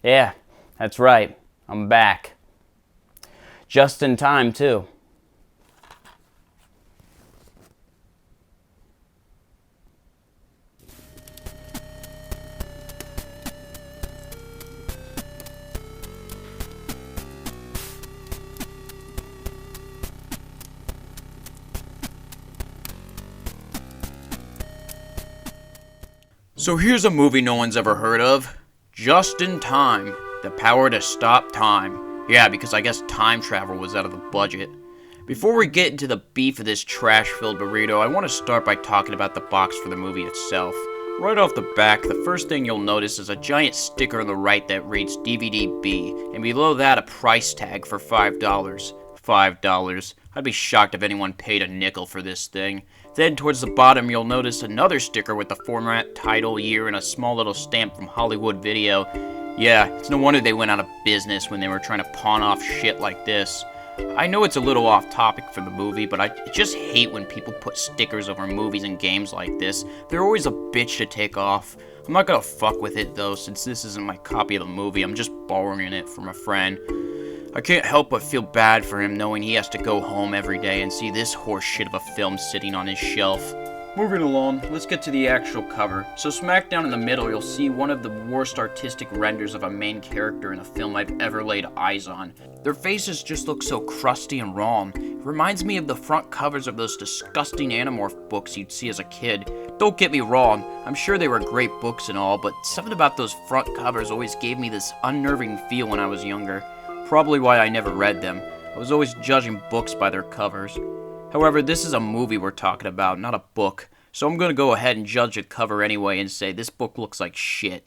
Yeah, that's right. I'm back. Just in time, too. So here's a movie no one's ever heard of. Just in Time. The Power to Stop Time. Yeah, because I guess time travel was out of the budget. Before we get into the beef of this trash-filled burrito, I want to start by talking about the box for the movie itself. Right off the back, the first thing you'll notice is a giant sticker on the right that reads DVD B, and below that a price tag for $5. $5. I'd be shocked if anyone paid a nickel for this thing. Then towards the bottom you'll notice another sticker with the format, title, year, and a small little stamp from Hollywood Video. Yeah, it's no wonder they went out of business when they were trying to pawn off shit like this. I know it's a little off topic for the movie, but I just hate when people put stickers over movies and games like this. They're always a bitch to take off. I'm not gonna fuck with it though, since this isn't my copy of the movie. I'm just borrowing it from a friend. I can't help but feel bad for him knowing he has to go home every day and see this horse shit of a film sitting on his shelf. Moving along, let's get to the actual cover. So smack down in the middle, you'll see one of the worst artistic renders of a main character in a film I've ever laid eyes on. Their faces just look so crusty and wrong. It reminds me of the front covers of those disgusting Animorph books you'd see as a kid. Don't get me wrong, I'm sure they were great books and all, but something about those front covers always gave me this unnerving feel when I was younger. Probably why I never read them. I was always judging books by their covers. However, this is a movie we're talking about, not a book, so I'm gonna go ahead and judge the cover anyway and say this book looks like shit.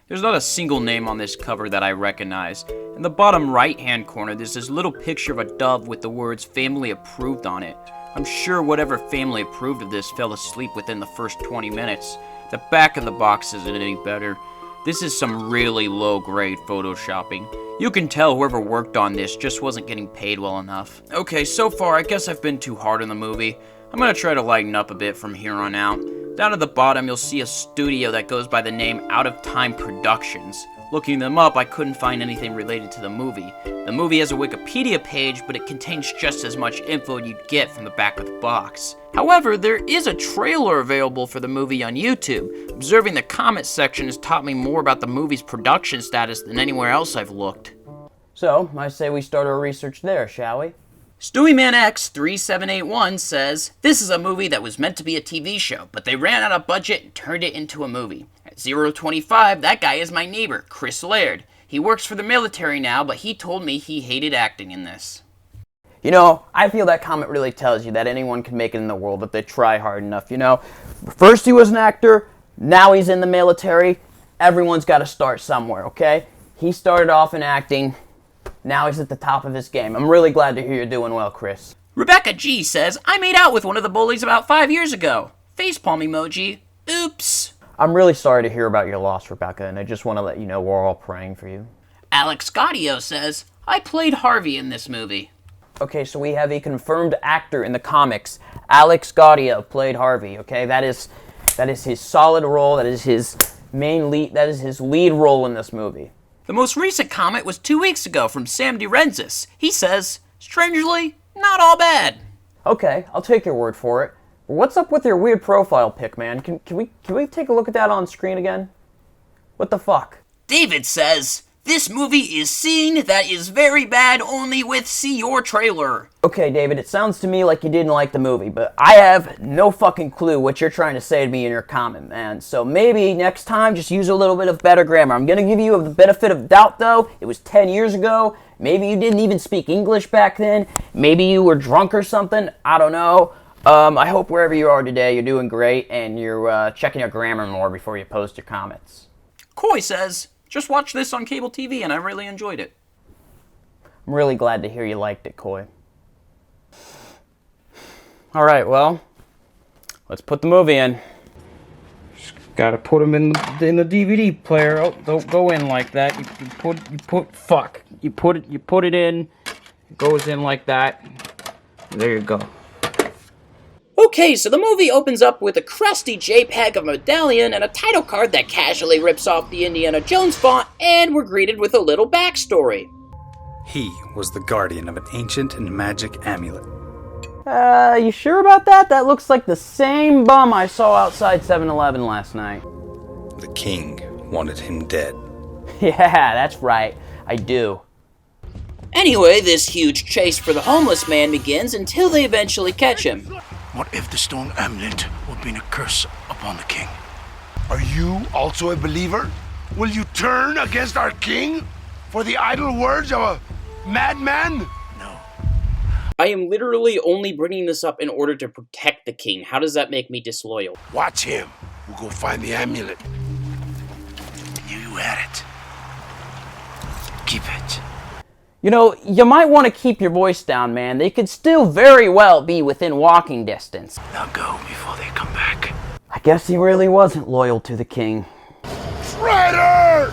There's not a single name on this cover that I recognize. In the bottom right-hand corner, there's this little picture of a dove with the words "Family Approved" on it. I'm sure whatever family approved of this fell asleep within the first 20 minutes. The back of the box isn't any better. This is some really low-grade photoshopping. You can tell whoever worked on this just wasn't getting paid well enough. Okay, so far I guess I've been too hard on the movie. I'm gonna try to lighten up a bit from here on out. Down at the bottom you'll see a studio that goes by the name Out of Time Productions. Looking them up, I couldn't find anything related to the movie. The movie has a Wikipedia page, but it contains just as much info you'd get from the back of the box. However, there is a trailer available for the movie on YouTube. Observing the comments section has taught me more about the movie's production status than anywhere else I've looked. So, I say we start our research there, shall we? StewieManX3781 says, "This is a movie that was meant to be a TV show, but they ran out of budget and turned it into a movie. At 025, that guy is my neighbor, Chris Laird. He works for the military now, but he told me he hated acting in this." You know, I feel that comment really tells you that anyone can make it in the world if they try hard enough, you know? First he was an actor, now he's in the military. Everyone's got to start somewhere, okay? He started off in acting, now he's at the top of his game. I'm really glad to hear you're doing well, Chris. Rebecca G says, "I made out with one of the bullies about 5 years ago. Facepalm emoji. Oops." I'm really sorry to hear about your loss, Rebecca, and I just want to let you know we're all praying for you. Alex Gaudio says, "I played Harvey in this movie." Okay, so we have a confirmed actor in the comics. Alex Gaudio played Harvey, okay? That is his solid role, that is his main lead, that is his lead role in this movie. The most recent comment was 2 weeks ago from Sam DeRenzis. He says, "Strangely, not all bad." Okay, I'll take your word for it. What's up with your weird profile pic, man? Can we take a look at that on screen again? What the fuck? David says, "This movie is scene that is very bad only with see your trailer." Okay, David, it sounds to me like you didn't like the movie, but I have no fucking clue what you're trying to say to me in your comment, man. So maybe next time just use a little bit of better grammar. I'm gonna give you the benefit of doubt, though. It was 10 years ago. Maybe you didn't even speak English back then. Maybe you were drunk or something. I don't know. I hope wherever you are today, you're doing great and you're checking your grammar more before you post your comments. Coy says, "Just watched this on cable TV and I really enjoyed it." I'm really glad to hear you liked it, Coy. All right, well, let's put the movie in. Just gotta put him in the DVD player. Oh, don't go in like that. You put it in. It goes in like that. There you go. Okay, so the movie opens up with a crusty JPEG of a medallion and a title card that casually rips off the Indiana Jones font, and we're greeted with a little backstory. He was the guardian of an ancient and magic amulet. You sure about that? That looks like the same bum I saw outside 7-Eleven last night. The king wanted him dead. Yeah, that's right. I do. Anyway, this huge chase for the homeless man begins until they eventually catch him. What if the stone amulet will bring a curse upon the king? Are you also a believer? Will you turn against our king for the idle words of a madman? No. I am literally only bringing this up in order to protect the king. How does that make me disloyal? Watch him. We'll go find the amulet. You had it. Keep it. You know, you might want to keep your voice down, man. They could still very well be within walking distance. Now go before they come back. I guess he really wasn't loyal to the king. Traitor!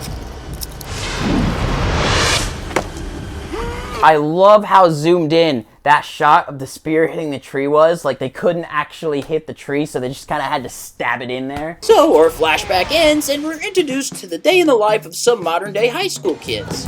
I love how zoomed in that shot of the spear hitting the tree was. Like, they couldn't actually hit the tree, so they just kind of had to stab it in there. So our flashback ends, and we're introduced to the day in the life of some modern-day high school kids.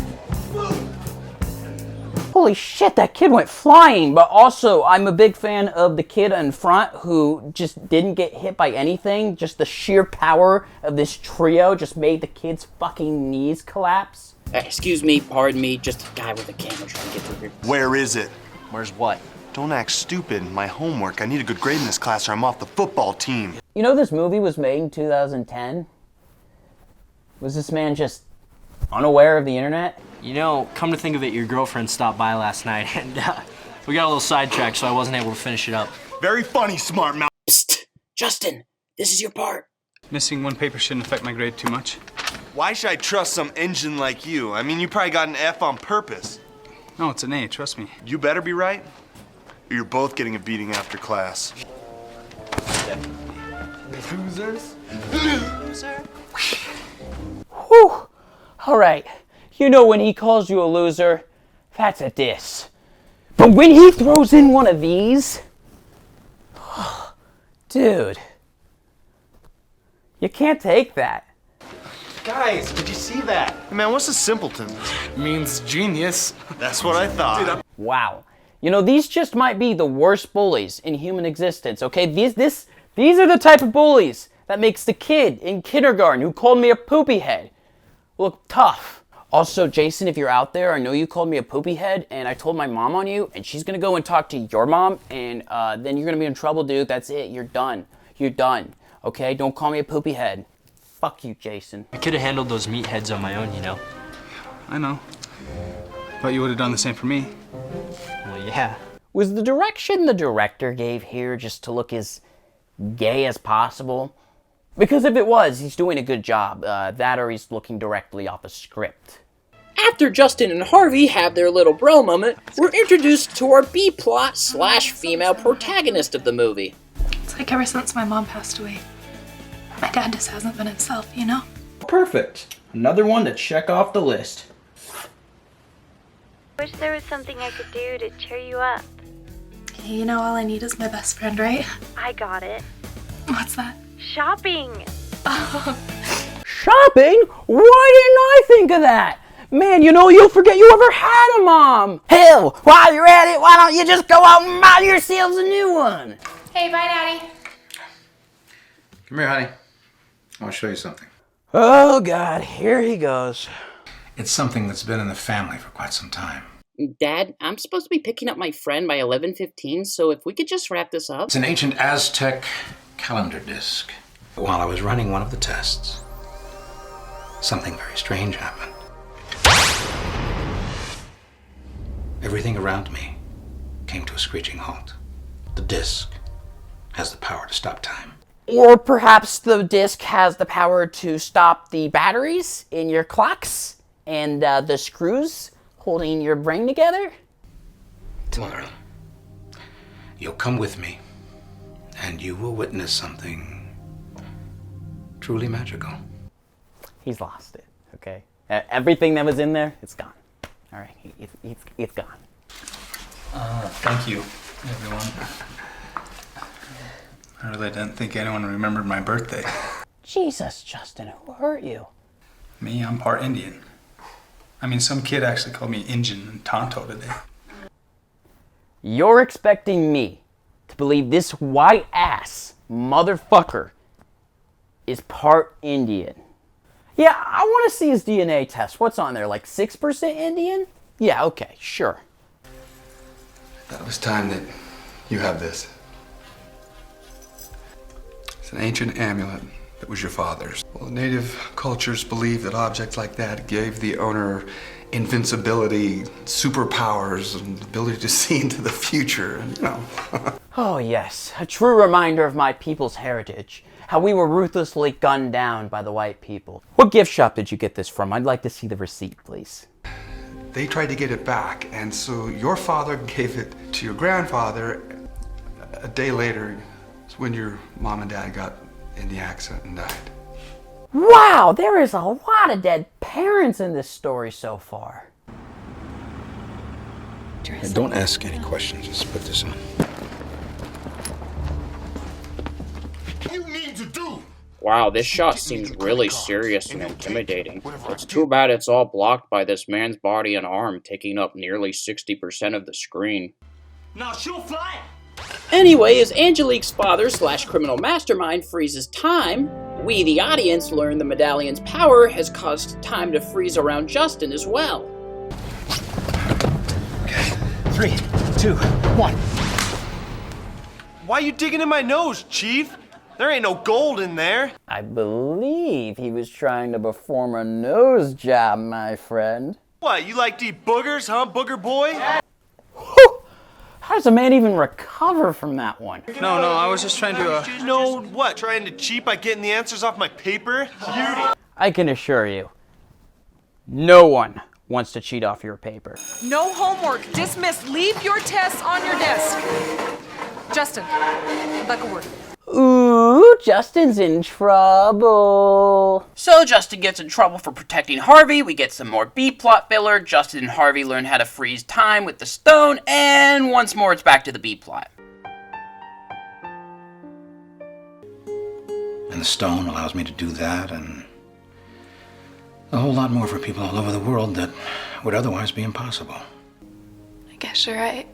Holy shit, that kid went flying. But also, I'm a big fan of the kid in front who just didn't get hit by anything. Just the sheer power of this trio just made the kid's fucking knees collapse. Excuse me, pardon me, just a guy with a camera trying to get through here. Where is it? Where's what? Don't act stupid. My homework. I need a good grade in this class or I'm off the football team. You know this movie was made in 2010? Was this man just unaware of the internet? You know, come to think of it, your girlfriend stopped by last night, and we got a little sidetracked, so I wasn't able to finish it up. Very funny, smart mouth. Psst! Justin, this is your part. Missing one paper shouldn't affect my grade too much. Why should I trust some engine like you? I mean, you probably got an F on purpose. No, it's an A, trust me. You better be right, or you're both getting a beating after class. Losers? Loser. Whew. Alright. You know when he calls you a loser, that's a diss. But when he throws in one of these, dude, you can't take that. Guys, did you see that? Hey man, what's a simpleton? Means genius. That's what I thought. Wow. You know, these just might be the worst bullies in human existence, okay? These are the type of bullies that makes the kid in kindergarten who called me a poopy head look tough. Also, Jason, if you're out there, I know you called me a poopy head, and I told my mom on you, and she's gonna go and talk to your mom, and then you're gonna be in trouble, dude. That's it. You're done. You're done. Okay? Don't call me a poopy head. Fuck you, Jason. I could have handled those meatheads on my own, you know. I know. But you would have done the same for me. Well, yeah. Was the direction the director gave here just to look as gay as possible? Because if it was, he's doing a good job. That or he's looking directly off a script. After Justin and Harvey have their little bro moment, we're introduced to our B-plot / female protagonist of the movie. It's like ever since my mom passed away, my dad just hasn't been himself, you know? Perfect. Another one to check off the list. Wish there was something I could do to cheer you up. You know, all I need is my best friend, right? I got it. What's that? Shopping! Shopping? Why didn't I think of that? Man, you know, you'll forget you ever had a mom. Hell, while you're at it, why don't you just go out and buy yourselves a new one? Hey, bye, Daddy. Come here, honey. I want to show you something. Oh, God, here he goes. It's something that's been in the family for quite some time. Dad, I'm supposed to be picking up my friend by 11:15, so if we could just wrap this up. It's an ancient Aztec calendar disc. While I was running one of the tests, something very strange happened. Everything around me came to a screeching halt. The disc has the power to stop time. Or perhaps the disc has the power to stop the batteries in your clocks and the screws holding your brain together? Tomorrow, you'll come with me, and you will witness something truly magical. He's lost it, okay? Everything that was in there, it's gone. All right, it's gone. Thank you, everyone. I really didn't think anyone remembered my birthday. Jesus, Justin, who hurt you? Me, I'm part Indian. I mean, some kid actually called me Injun and Tonto today. You're expecting me to believe this white ass motherfucker is part Indian. Yeah, I want to see his DNA test. What's on there, like 6% Indian? Yeah, okay, sure. That was time that you have this. It's an ancient amulet that was your father's. Well, native cultures believe that objects like that gave the owner invincibility, superpowers, and the ability to see into the future, and, you know. Oh yes, a true reminder of my people's heritage. How we were ruthlessly gunned down by the white people. What gift shop did you get this from? I'd like to see the receipt, please. They tried to get it back, and so your father gave it to your grandfather. A day later, it's when your mom and dad got in the accident and died. Wow, there is a lot of dead parents in this story so far. Don't ask any questions. Just put this on. You mean to do? Wow, this shot seems really serious and intimidating. It's too bad it's all blocked by this man's body and arm, taking up nearly 60% of the screen. Now she'll fly! Anyway, as Angelique's father / criminal mastermind freezes time, we, the audience, learn the medallion's power has caused time to freeze around Justin as well. Okay, 3, 2, 1. Why you digging in my nose, Chief? There ain't no gold in there. I believe he was trying to perform a nose job, my friend. What, you like to eat boogers, huh, booger boy? How does a man even recover from that one? No, I was just trying to, You know what, trying to cheat by getting the answers off my paper? I can assure you, no one wants to cheat off your paper. No homework. Dismissed. Leave your tests on your desk. Justin, back a word. Ooh, Justin's in trouble. So Justin gets in trouble for protecting Harvey. We get some more B-plot filler. Justin and Harvey learn how to freeze time with the stone. And once more, it's back to the B-plot. And the stone allows me to do that, and a whole lot more for people all over the world that would otherwise be impossible. I guess you're right.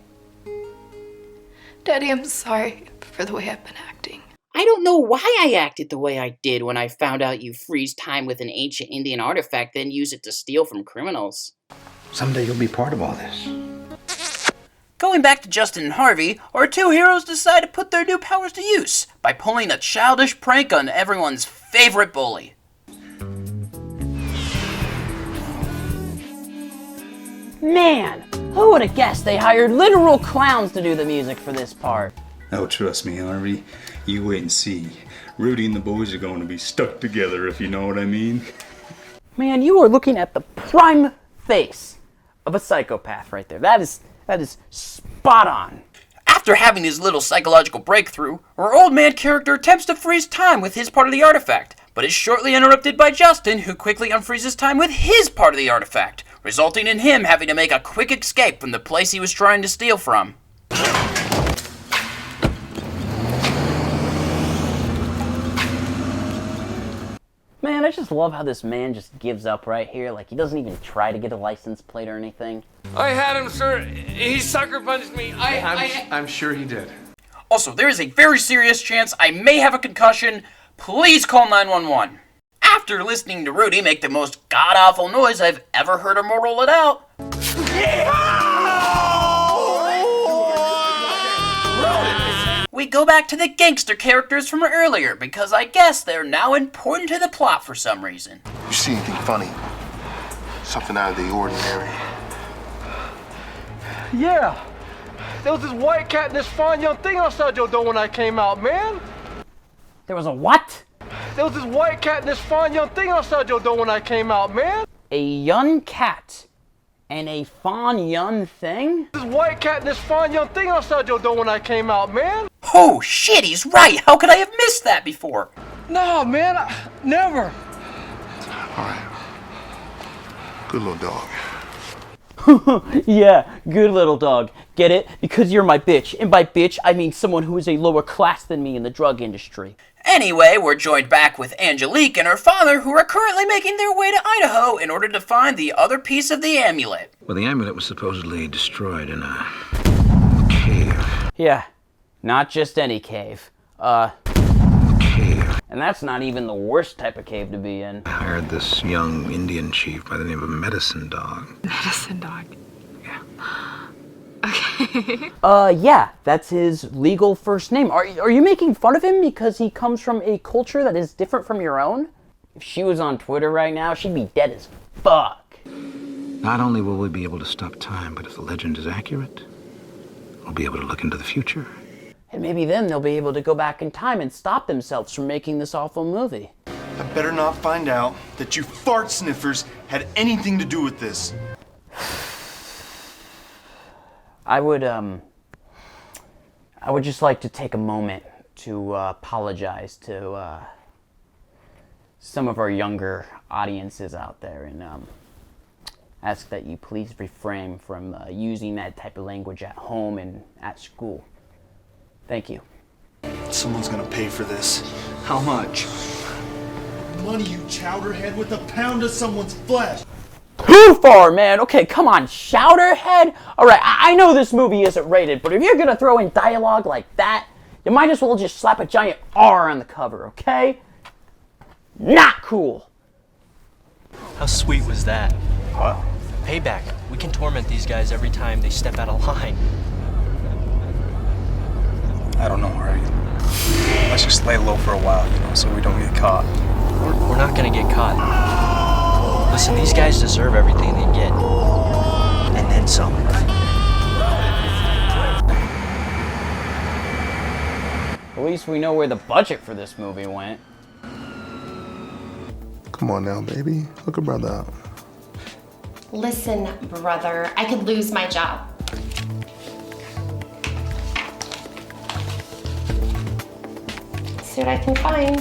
Daddy, I'm sorry for the way I've been acting. I don't know why I acted the way I did when I found out you freeze time with an ancient Indian artifact, then use it to steal from criminals. Someday you'll be part of all this. Going back to Justin and Harvey, our two heroes decide to put their new powers to use by pulling a childish prank on everyone's favorite bully. Man, who would have guessed they hired literal clowns to do the music for this part? Oh, trust me, Harvey. You wait and see. Rudy and the boys are going to be stuck together, if you know what I mean. Man, you are looking at the prime face of a psychopath right there. That is spot on. After having his little psychological breakthrough, our old man character attempts to freeze time with his part of the artifact, but is shortly interrupted by Justin, who quickly unfreezes time with his part of the artifact, resulting in him having to make a quick escape from the place he was trying to steal from. Man, I just love how this man just gives up right here. Like, he doesn't even try to get a license plate or anything. I had him, sir. He sucker punched me. I'm sure he did. Also, there is a very serious chance I may have a concussion. Please call 911. After listening to Rudy make the most god-awful noise I've ever heard a mortal let out. We go back to the gangster characters from earlier, because I guess they're now important to the plot for some reason. You see anything funny? Something out of the ordinary? Yeah. There was this white cat and this fine young thing outside your door when I came out, man. There was a what? There was this white cat and this fine young thing outside your door when I came out, man. A young cat and a fine young thing? This white cat and this fine young thing outside your door when I came out, man. Oh shit, he's right! How could I have missed that before? No, man, never. All right. Good little dog. Yeah, good little dog. Get it? Because you're my bitch. And by bitch, I mean someone who is a lower class than me in the drug industry. Anyway, we're joined back with Angelique and her father, who are currently making their way to Idaho in order to find the other piece of the amulet. Well, the amulet was supposedly destroyed in a cave. Yeah, not just any cave. Cave. And that's not even the worst type of cave to be in. I hired this young Indian chief by the name of Medicine Dog. Medicine Dog. Yeah. Okay. Yeah, that's his legal first name. Are you making fun of him because he comes from a culture that is different from your own? If she was on Twitter right now, she'd be dead as fuck. Not only will we be able to stop time, but if the legend is accurate, we'll be able to look into the future. And maybe then they'll be able to go back in time and stop themselves from making this awful movie. I better not find out that you fart sniffers had anything to do with this. I would just like to take a moment to apologize to some of our younger audiences out there and ask that you please refrain from using that type of language at home and at school. Thank you. Someone's gonna pay for this. How much? Money, you chowderhead, with a pound of someone's flesh. Too far, man. Okay, come on, Chowderhead. All right, I know this movie isn't rated, but if you're gonna throw in dialogue like that, you might as well just slap a giant R on the cover, okay? Not cool. How sweet was that? What? Payback. We can torment these guys every time they step out of line. I don't know, Harvey. Let's just lay low for a while, so we don't get caught. We're not gonna get caught. Listen, these guys deserve everything they get. And then some. At least we know where the budget for this movie went. Come on now, baby. Hook a brother up. Listen, brother, I could lose my job. See what I can find.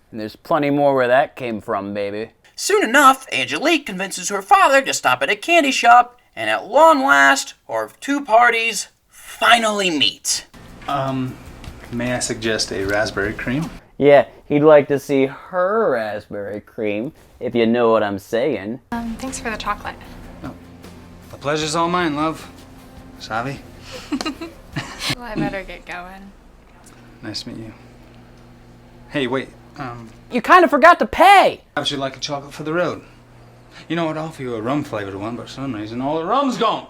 And there's plenty more where that came from, baby. Soon enough, Angelique convinces her father to stop at a candy shop, and at long last, our two parties finally meet. May I suggest a raspberry cream? Yeah, he'd like to see her raspberry cream, if you know what I'm saying. Thanks for the chocolate. The pleasure's all mine, love. Savvy? Well, I better get going. Nice to meet you. Hey, wait. You kind of forgot to pay! How would you like a chocolate for the road? You know, I'd offer you a rum-flavored one, but for some reason all the rum's gone.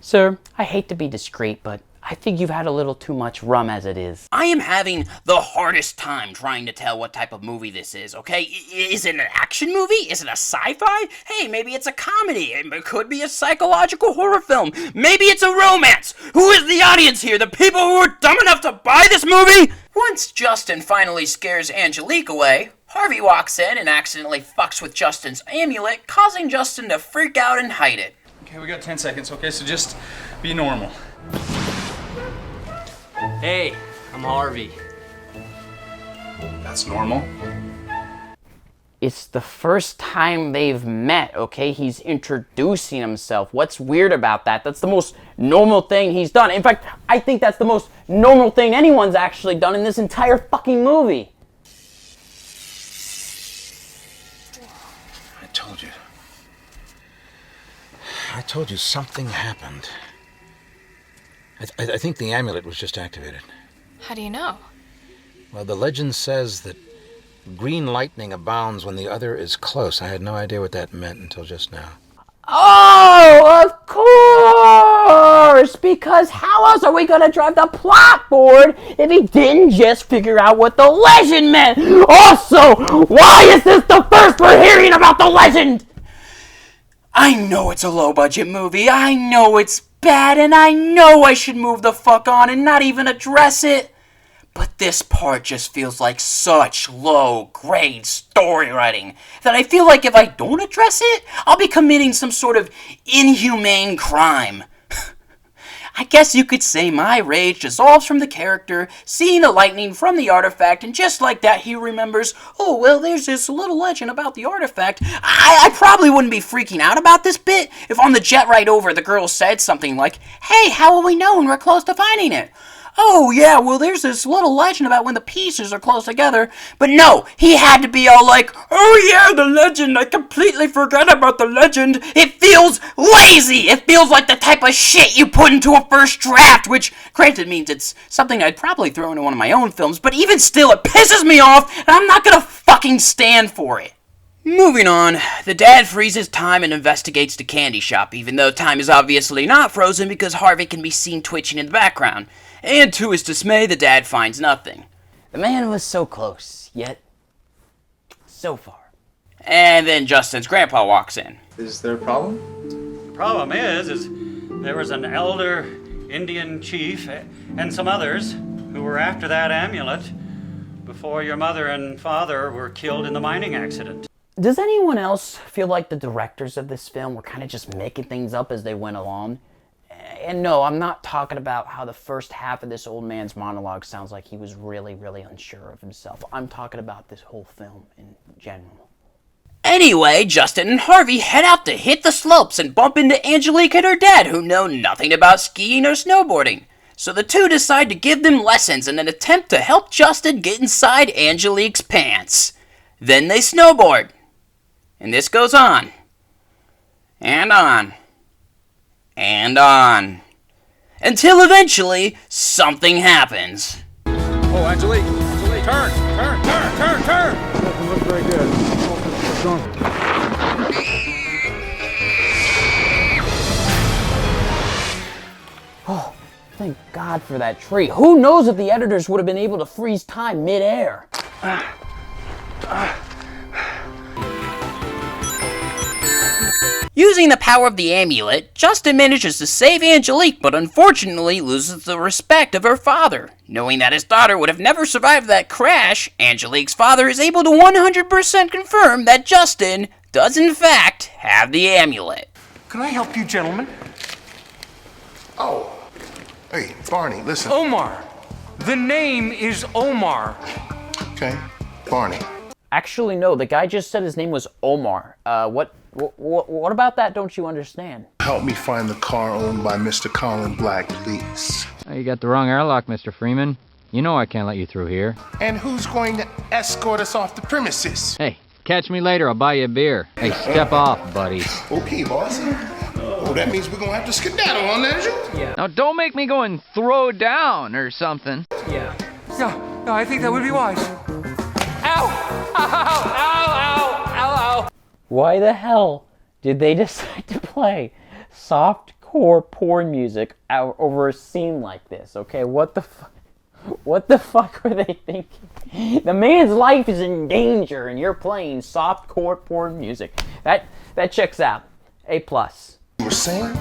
Sir, I hate to be discreet, but I think you've had a little too much rum as it is. I am having the hardest time trying to tell what type of movie this is, okay? Is it an action movie? Is it a sci-fi? Hey, maybe it's a comedy. It could be a psychological horror film. Maybe it's a romance. Who is the audience here? The people who are dumb enough to buy this movie? Once Justin finally scares Angelique away, Harvey walks in and accidentally fucks with Justin's amulet, causing Justin to freak out and hide it. Okay, we got 10 seconds, okay? So just be normal. Hey, I'm Harvey. That's normal. It's the first time they've met, okay? He's introducing himself. What's weird about that? That's the most normal thing he's done. In fact, I think that's the most normal thing anyone's actually done in this entire fucking movie. I told you something happened. I think the amulet was just activated. How do you know? Well, the legend says that green lightning abounds when the other is close. I had no idea what that meant until just now. Oh, of course! Because how else are we gonna drive the plot forward if he didn't just figure out what the legend meant? Also, why is this the first we're hearing about the legend? I know it's a low-budget movie, I know it's bad, and I know I should move the fuck on and not even address it. But this part just feels like such low-grade story writing that I feel like if I don't address it, I'll be committing some sort of inhumane crime. I guess you could say my rage dissolves from the character, seeing the lightning from the artifact, and just like that he remembers, oh, well, there's this little legend about the artifact. I probably wouldn't be freaking out about this bit if on the jet ride over the girl said something like, hey, how will we know when we're close to finding it? Oh, yeah, well, there's this little legend about when the pieces are close together. But no, he had to be all like, oh, yeah, the legend. I completely forgot about the legend. It feels lazy. It feels like the type of shit you put into a first draft, which, granted, means it's something I'd probably throw into one of my own films. But even still, it pisses me off, and I'm not gonna fucking stand for it. Moving on, the dad freezes time and investigates the candy shop, even though time is obviously not frozen because Harvey can be seen twitching in the background. And to his dismay, the dad finds nothing. The man was so close, yet so far. And then Justin's grandpa walks in. Is there a problem? The problem is there was an elder Indian chief and some others who were after that amulet before your mother and father were killed in the mining accident. Does anyone else feel like the directors of this film were kind of just making things up as they went along? And no, I'm not talking about how the first half of this old man's monologue sounds like he was really, really unsure of himself. I'm talking about this whole film in general. Anyway, Justin and Harvey head out to hit the slopes and bump into Angelique and her dad, who know nothing about skiing or snowboarding. So the two decide to give them lessons in an attempt to help Justin get inside Angelique's pants. Then they snowboard. And this goes on. And on. And on. Until eventually, something happens. Oh, Angelique! Angelique! Turn! Doesn't look very good. What's wrong? Oh, thank God for that tree. Who knows if the editors would have been able to freeze time mid-air. Using the power of the amulet, Justin manages to save Angelique, but unfortunately loses the respect of her father. Knowing that his daughter would have never survived that crash, Angelique's father is able to 100% confirm that Justin does in fact have the amulet. Can I help you, gentlemen? Oh. Hey, Barney, listen. Omar. The name is Omar. Okay, Barney. Actually, no, the guy just said his name was Omar. What about that don't you understand? Help me find the car owned by Mr. Colin Black Lease. Oh, you got the wrong airlock, Mr. Freeman. You know I can't let you through here. And who's going to escort us off the premises? Hey, catch me later, I'll buy you a beer. Hey, step off, buddy. Okay, boss. Oh, that means we're gonna have to skedaddle on that, isn't it? Yeah. Now don't make me go and throw down or something. Yeah, I think that would be wise. Ow! Ow! Ow! Ow! Ow! Ow! Why the hell did they decide to play soft-core porn music over a scene like this? Okay, what the fuck were they thinking? The man's life is in danger, and you're playing soft-core porn music. That checks out. A+. You were saying?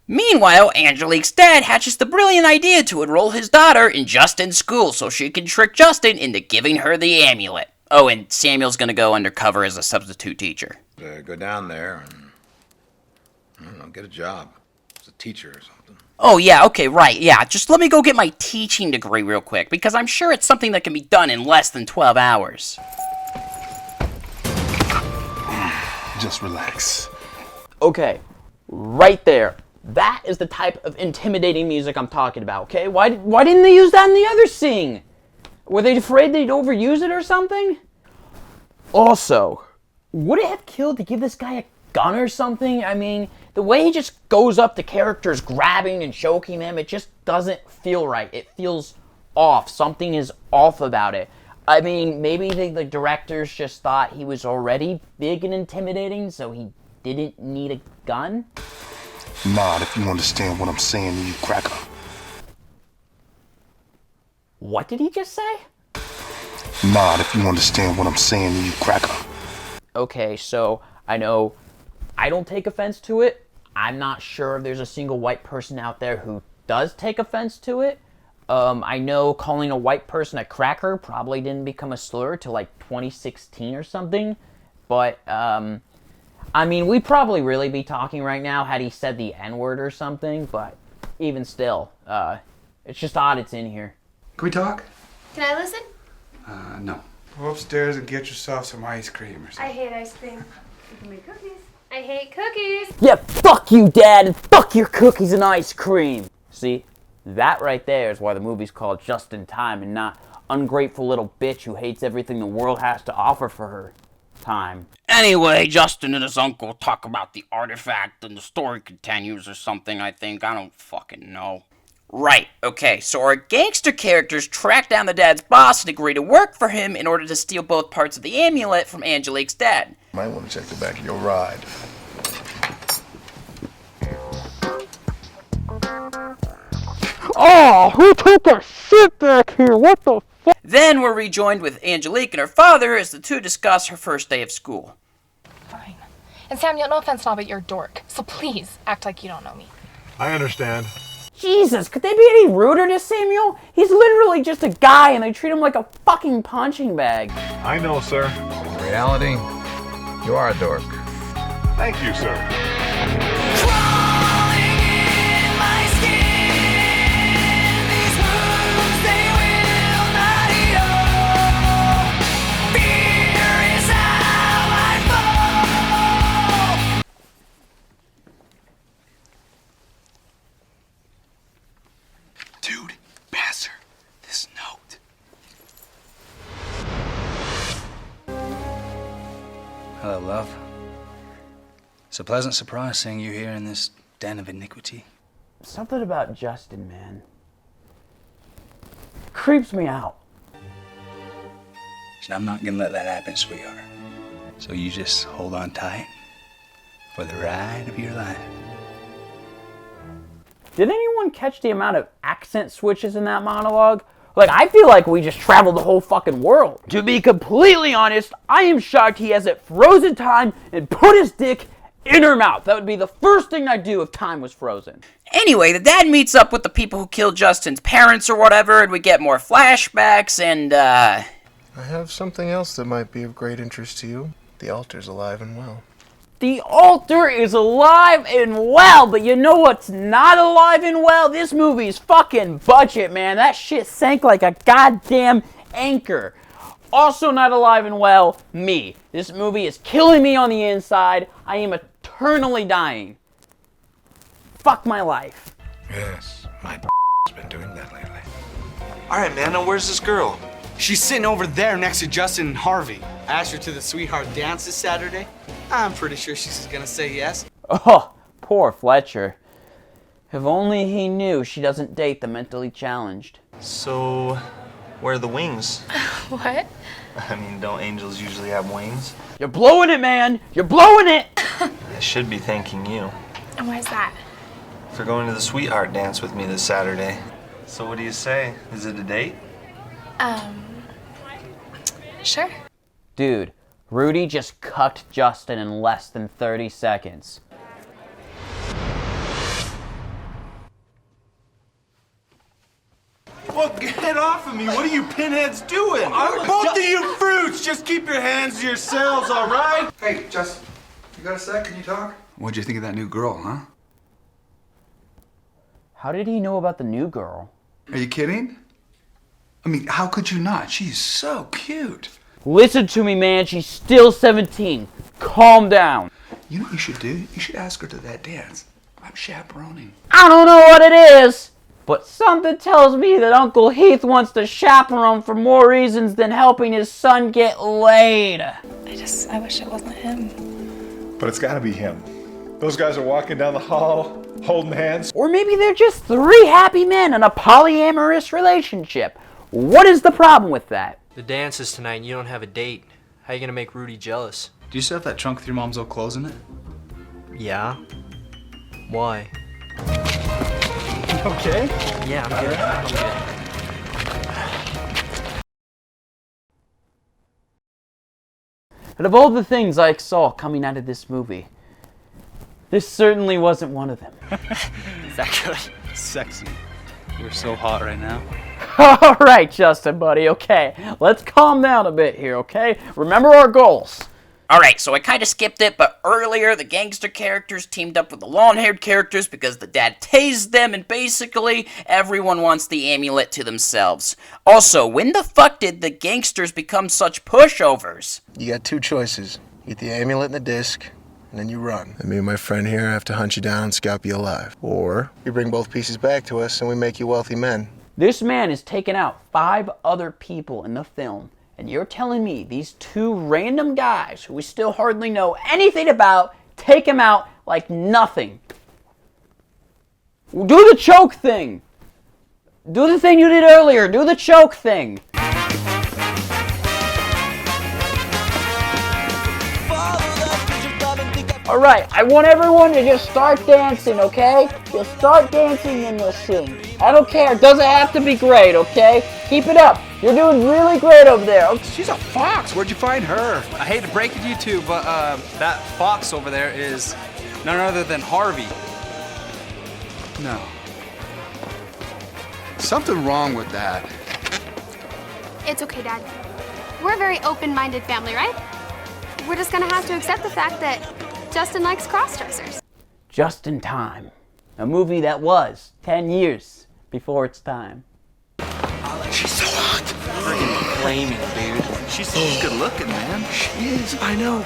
Meanwhile, Angelique's dad hatches the brilliant idea to enroll his daughter in Justin's school so she can trick Justin into giving her the amulet. Oh, and Samuel's gonna go undercover as a substitute teacher. Go down there and, I don't know, get a job as a teacher or something. Oh, yeah, okay, right, yeah. Just let me go get my teaching degree real quick, because I'm sure it's something that can be done in less than 12 hours. Just relax. Okay, right there. That is the type of intimidating music I'm talking about, okay? Why didn't they use that in the other scene? Were they afraid they'd overuse it or something? Also, would it have killed to give this guy a gun or something? I mean, the way he just goes up to characters grabbing and choking them, it just doesn't feel right. It feels off. Something is off about it. I mean, maybe the directors just thought he was already big and intimidating, so he didn't need a gun? Nod if you understand what I'm saying, you cracker. What did he just say? Nod if you understand what I'm saying, you cracker. Okay, so I know I don't take offense to it. I'm not sure if there's a single white person out there who does take offense to it. I know calling a white person a cracker probably didn't become a slur till like 2016 or something. But, I mean, we'd probably really be talking right now had he said the N-word or something, but even still, it's just odd it's in here. Can we talk? Can I listen? No. Go upstairs and get yourself some ice cream or something. I hate ice cream. Give me cookies. I hate cookies. Yeah, fuck you, Dad, and fuck your cookies and ice cream. See, that right there is why the movie's called Just in Time and not ungrateful little bitch who hates everything the world has to offer for her time. Anyway, Justin and his uncle talk about the artifact and the story continues or something, I think. I don't fucking know. Right, okay, so our gangster characters track down the dad's boss and agree to work for him in order to steal both parts of the amulet from Angelique's dad. Might want to check the back of your ride. Oh, who took a shit back here? What the fuck? Then we're rejoined with Angelique and her father as the two discuss her first day of school. Fine. And Samuel, no offense and all, but you're a dork. So please act like you don't know me. I understand. Jesus, could they be any ruder to Samuel? He's literally just a guy and they treat him like a fucking punching bag. I know, sir. In reality, you are a dork. Thank you, sir. Dude, pass her this note. Hello, love. It's a pleasant surprise seeing you here in this den of iniquity. Something about Justin, man. Creeps me out. And I'm not gonna let that happen, sweetheart. So you just hold on tight for the ride of your life. Did anyone catch the amount of accent switches in that monologue? Like, I feel like we just traveled the whole fucking world. To be completely honest, I am shocked he hasn't frozen time and put his dick in her mouth. That would be the first thing I'd do if time was frozen. Anyway, the dad meets up with the people who killed Justin's parents or whatever, and we get more flashbacks, and, I have something else that might be of great interest to you. The altar's alive and well. The altar is alive and well, but you know what's not alive and well? This movie's fucking budget, man. That shit sank like a goddamn anchor. Also not alive and well, me. This movie is killing me on the inside. I am eternally dying. Fuck my life. Yes, my has been doing that lately. Alright, man, now where's this girl? She's sitting over there next to Justin and Harvey. I asked her to the sweetheart dance this Saturday. I'm pretty sure she's gonna say yes. Oh, poor Fletcher. If only he knew she doesn't date the mentally challenged. So, where are the wings? What? I mean, don't angels usually have wings? You're blowing it, man! You're blowing it! I should be thanking you And why is that? for going to the sweetheart dance with me this Saturday. So what do you say? Is it a date? Sure. Dude, Rudy just cucked Justin in less than 30 seconds. Well, get off of me. What are you pinheads doing? Both of you fruits, just keep your hands to yourselves, all right? Hey, Justin, you got a sec? Can you talk? What'd you think of that new girl, huh? How did he know about the new girl? Are you kidding? I mean, how could you not? She's so cute. Listen to me, man. She's still 17. Calm down. You know what you should do? You should ask her to that dance. I'm chaperoning. I don't know what it is, but something tells me that Uncle Heath wants to chaperone for more reasons than helping his son get laid. I wish it wasn't him. But it's gotta be him. Those guys are walking down the hall, holding hands. Or maybe they're just three happy men in a polyamorous relationship. What is the problem with that? The dance is tonight and you don't have a date. How are you gonna make Rudy jealous? Do you still have that trunk with your mom's old clothes in it? Yeah? Why? Okay. Yeah, I'm good. I'm good. But of all the things I saw coming out of this movie, this certainly wasn't one of them. Is that good? Sexy. You're so hot right now. All right, Justin, buddy, okay. Let's calm down a bit here, okay? Remember our goals. Alright, so I kind of skipped it, but earlier the gangster characters teamed up with the long-haired characters because the dad tased them, and basically everyone wants the amulet to themselves. Also, when the fuck did the gangsters become such pushovers? You got two choices. You get the amulet and the disc, and then you run. And me and my friend here have to hunt you down and scalp you alive. Or you bring both pieces back to us and we make you wealthy men. This man has taken out 5 other people in the film. And you're telling me these 2 random guys who we still hardly know anything about take him out like nothing. Do the choke thing. Do the thing you did earlier. Do the choke thing. Alright, I want everyone to just start dancing, okay? Just start dancing in this scene. I don't care. It doesn't have to be great, okay? Keep it up. You're doing really great over there. Okay. She's a fox. Where'd you find her? I hate to break it to you two, but that fox over there is none other than Harvey. No. Something wrong with that. It's okay, Dad. We're a very open-minded family, right? We're just gonna have to accept the fact that Justin likes cross-dressers. Just in Time. A movie that was 10 years before its time. She's so hot. Freaking flaming, dude. She's good looking, man. She is, I know.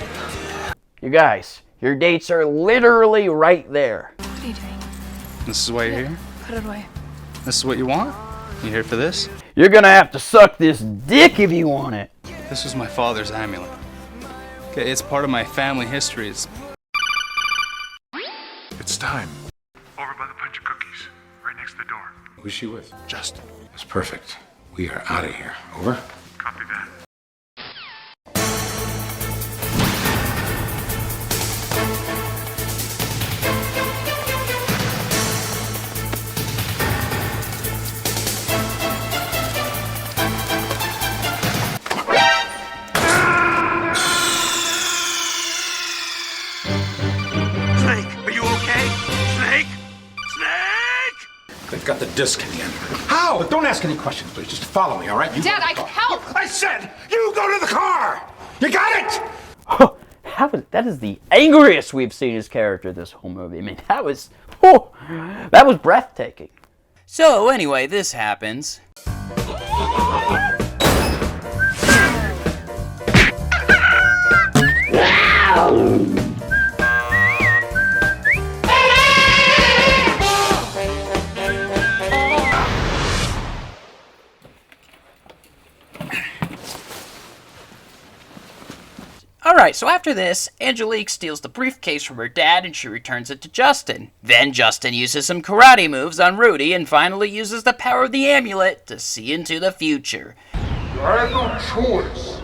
You guys, your dates are literally right there. What are you doing? This is why you're here? Put it away. This is what you want? You here for this? You're gonna have to suck this dick if you want it. This was my father's amulet. Okay, it's part of my family history. It's time. Over by the punch of cookies, right next to the door. Who's she with? Justin. That's perfect. We are out of here. Over? Copy that. Snake, are you okay? Snake? Snake! They've got the disc in the end. How? But don't ask any questions, please. Just follow me, all right? You Dad, I can help. I said, you go to the car! You got it? That is the angriest we've seen his character this whole movie. I mean, that was breathtaking. So anyway, this happens. Alright, so after this, Angelique steals the briefcase from her dad and she returns it to Justin. Then Justin uses some karate moves on Rudy and finally uses the power of the amulet to see into the future. I have no choice.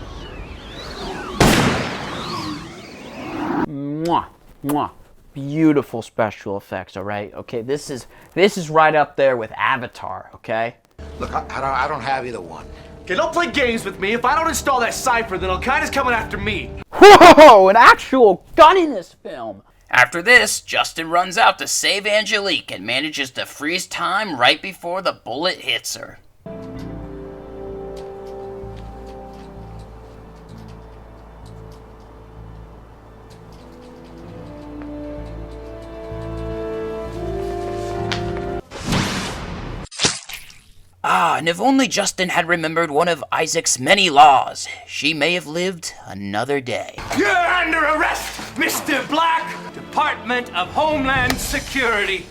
Mwah, mwah. Beautiful special effects, alright? Okay, this is right up there with Avatar, okay? Look, I don't have either one. Okay, don't play games with me. If I don't install that cipher, then Al-Qaeda's coming after me. Whoa, an actual gun in this film. After this, Justin runs out to save Angelique and manages to freeze time right before the bullet hits her. Ah, and if only Justin had remembered one of Isaac's many laws, she may have lived another day. You're under arrest, Mr. Black, Department of Homeland Security.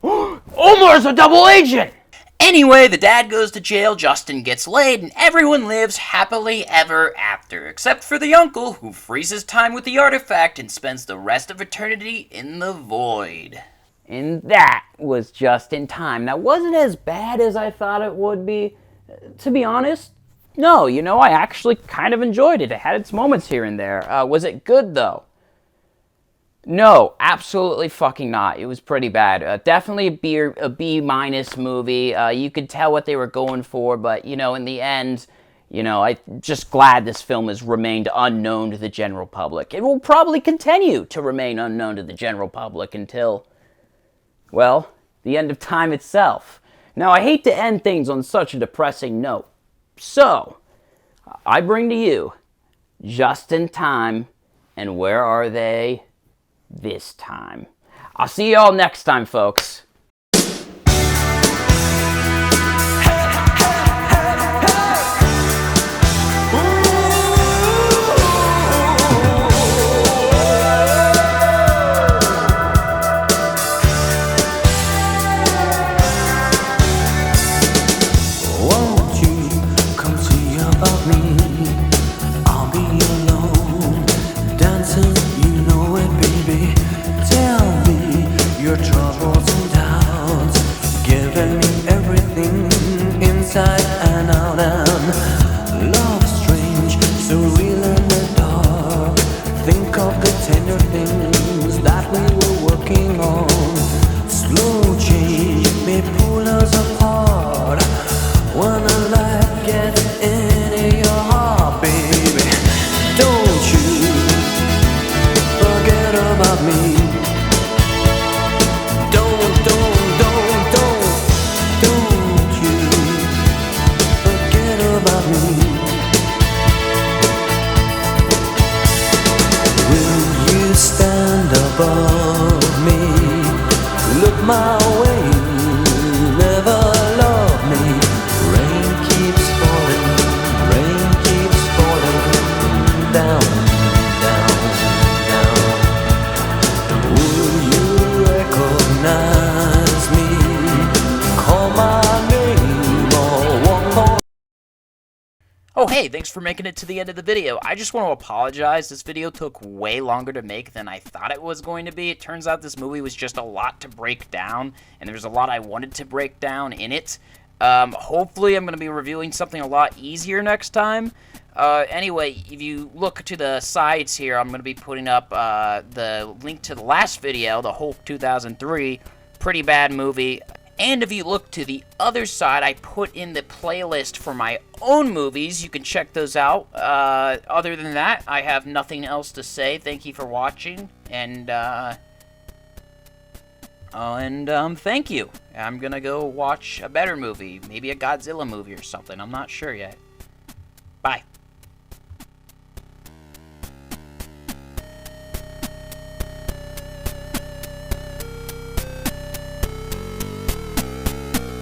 Omar's a double agent! Anyway, the dad goes to jail, Justin gets laid, and everyone lives happily ever after, except for the uncle, who freezes time with the artifact and spends the rest of eternity in the void. And that was Just in Time. Now, was it as bad as I thought it would be? To be honest, no. You know, I actually kind of enjoyed it. It had its moments here and there. Was it good, though? No, absolutely fucking not. It was pretty bad. Definitely a B- movie. You could tell what they were going for, but, you know, in the end, you know, I'm just glad this film has remained unknown to the general public. It will probably continue to remain unknown to the general public until, well, the end of time itself. Now, I hate to end things on such a depressing note. So, I bring to you Just in Time And where are they this time? I'll see y'all next time, folks. Oh hey, thanks for making it to the end of the video. I just want to apologize. This video took way longer to make than I thought it was going to be. It turns out this movie was just a lot to break down, and there's a lot I wanted to break down in it. Hopefully I'm going to be reviewing something a lot easier next time. Anyway, if you look to the sides here, I'm going to be putting up the link to the last video, the Hulk 2003, pretty bad movie. And if you look to the other side, I put in the playlist for my own movies. You can check those out. Other than that, I have nothing else to say. Thank you for watching, and thank you. I'm gonna go watch a better movie, maybe a Godzilla movie or something. I'm not sure yet. Bye.